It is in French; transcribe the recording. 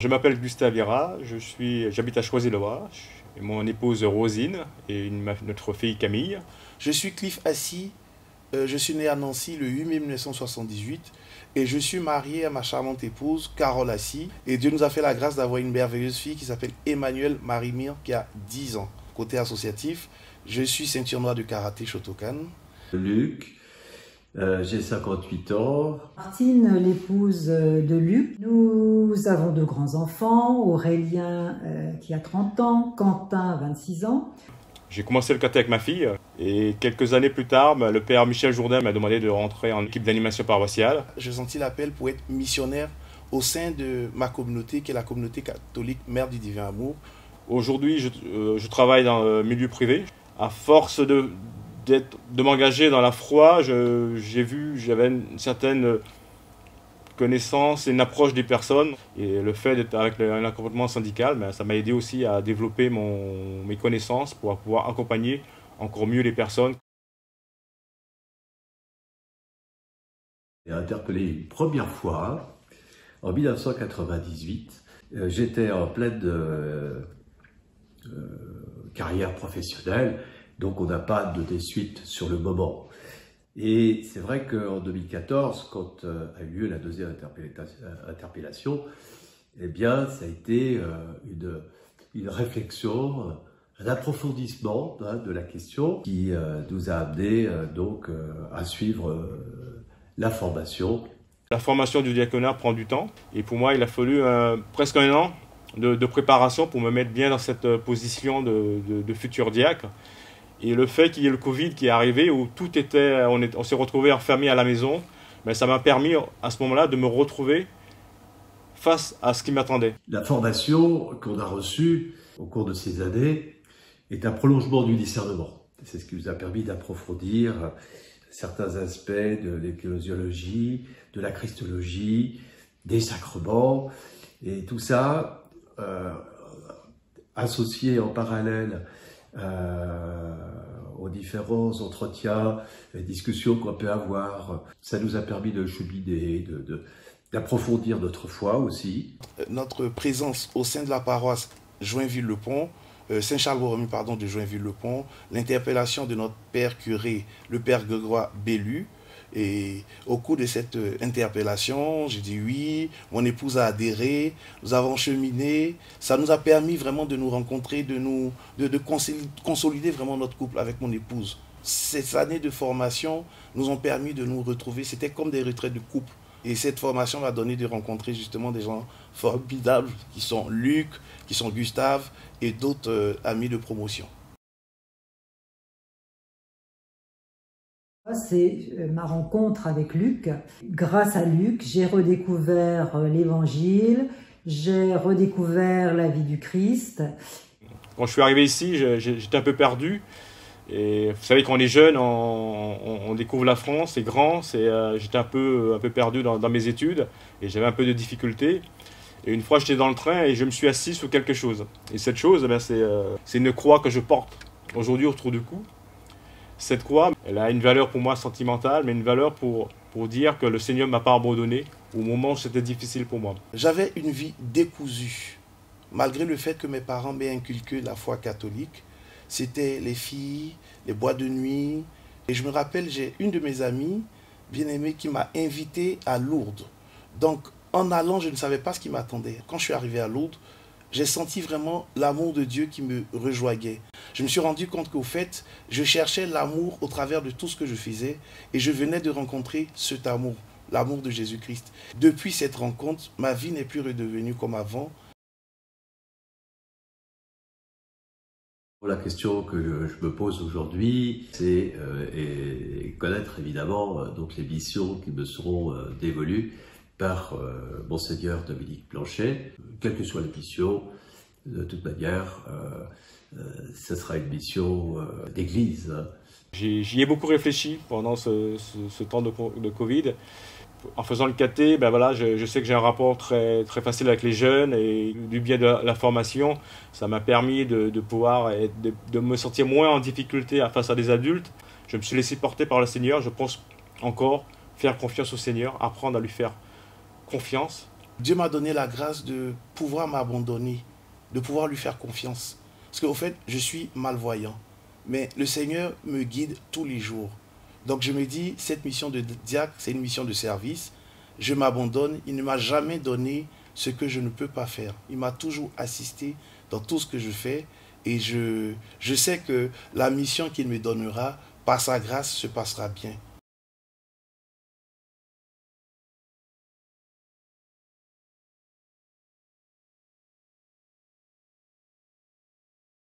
Je m'appelle Gustave Ira, j'habite à Choisy-le-Roi, et mon épouse Rosine et notre fille Camille. Je suis Cliff Assis, je suis né à Nancy le 8 mai 1978 et je suis marié à ma charmante épouse Carole Assis. Et Dieu nous a fait la grâce d'avoir une merveilleuse fille qui s'appelle Emmanuelle Marie-Mire qui a 10 ans. Côté associatif, je suis ceinture noire de karaté Shotokan. Luc, j'ai 58 ans. Martine, l'épouse de Luc. Nous avons deux grands-enfants, Aurélien qui a 30 ans, Quentin 26 ans. J'ai commencé le karaté avec ma fille et quelques années plus tard, le père Michel Jourdain m'a demandé de rentrer en équipe d'animation paroissiale. J'ai senti l'appel pour être missionnaire au sein de ma communauté qui est la communauté catholique Mère du Divin Amour. Aujourd'hui, je travaille dans le milieu privé. À force de m'engager dans la foi, j'avais une certaine connaissance et une approche des personnes. Et le fait d'être avec un accompagnement syndical, ça m'a aidé aussi à développer mes connaissances pour pouvoir accompagner encore mieux les personnes. J'ai interpellé une première fois en 1998. J'étais en pleine carrière professionnelle, donc on n'a pas de suite sur le moment. Et c'est vrai qu'en 2014, quand a eu lieu la deuxième interpellation, eh bien, ça a été une réflexion, un approfondissement de la question qui nous a amené donc à suivre la formation. La formation du diaconat prend du temps et pour moi, il a fallu presque un an de préparation pour me mettre bien dans cette position de futur diacre. Et le fait qu'il y ait le Covid qui est arrivé, où tout était, on s'est retrouvé enfermé à la maison, ça m'a permis à ce moment-là de me retrouver face à ce qui m'attendait. La formation qu'on a reçue au cours de ces années est un prolongement du discernement. C'est ce qui nous a permis d'approfondir certains aspects de l'ecclésiologie, de la christologie, des sacrements, et tout ça associé en parallèle aux différents entretiens et discussions qu'on peut avoir. Ça nous a permis de cheminer, d'approfondir notre foi aussi. Notre présence au sein de la paroisse Joinville-le-Pont, Saint-Charles-Borromée, de Joinville-le-Pont, l'interpellation de notre père curé, le père Grégoire Bellu. Et au cours de cette interpellation, j'ai dit oui, mon épouse a adhéré, nous avons cheminé. Ça nous a permis vraiment de nous rencontrer, de consolider vraiment notre couple avec mon épouse. Ces années de formation nous ont permis de nous retrouver, c'était comme des retraites de couple. Et cette formation m'a donné de rencontrer justement des gens formidables qui sont Luc, qui sont Gustave et d'autres amis de promotion. C'est ma rencontre avec Luc. Grâce à Luc, j'ai redécouvert l'Évangile, j'ai redécouvert la vie du Christ. Quand je suis arrivé ici, j'étais un peu perdu. Et vous savez, quand on est jeune, on découvre la France, c'est grand. J'étais un peu perdu dans mes études et j'avais un peu de difficultés. Et une fois, j'étais dans le train et je me suis assis sur quelque chose. Et cette chose, c'est une croix que je porte aujourd'hui autour du cou. Cette croix, elle a une valeur pour moi sentimentale, mais une valeur pour dire que le Seigneur ne m'a pas abandonné au moment où c'était difficile pour moi. J'avais une vie décousue, malgré le fait que mes parents m'aient inculqué la foi catholique. C'était les filles, les boîtes de nuit. Et je me rappelle, j'ai une de mes amies bien-aimée qui m'a invité à Lourdes. Donc, en allant, je ne savais pas ce qui m'attendait. Quand je suis arrivé à Lourdes, j'ai senti vraiment l'amour de Dieu qui me rejoignait. Je me suis rendu compte qu'au fait, je cherchais l'amour au travers de tout ce que je faisais et je venais de rencontrer cet amour, l'amour de Jésus-Christ. Depuis cette rencontre, ma vie n'est plus redevenue comme avant. La question que je me pose aujourd'hui, c'est connaître évidemment donc les missions qui me seront dévolues par Monseigneur Dominique Blanchet. Quelle que soit la mission, de toute manière, ce sera une mission d'église. J'y ai beaucoup réfléchi pendant ce temps de Covid. En faisant le caté, je sais que j'ai un rapport très, très facile avec les jeunes et du biais de la formation, ça m'a permis de pouvoir de me sentir moins en difficulté face à des adultes. Je me suis laissé porter par le Seigneur. Je pense encore faire confiance au Seigneur, apprendre à lui faire confiance Dieu m'a donné la grâce de pouvoir m'abandonner, de pouvoir lui faire confiance. Parce qu'au fait, je suis malvoyant. Mais le Seigneur me guide tous les jours. Donc je me dis, cette mission de diacre, c'est une mission de service. Je m'abandonne. Il ne m'a jamais donné ce que je ne peux pas faire. Il m'a toujours assisté dans tout ce que je fais. Et je sais que la mission qu'il me donnera, par sa grâce, se passera bien.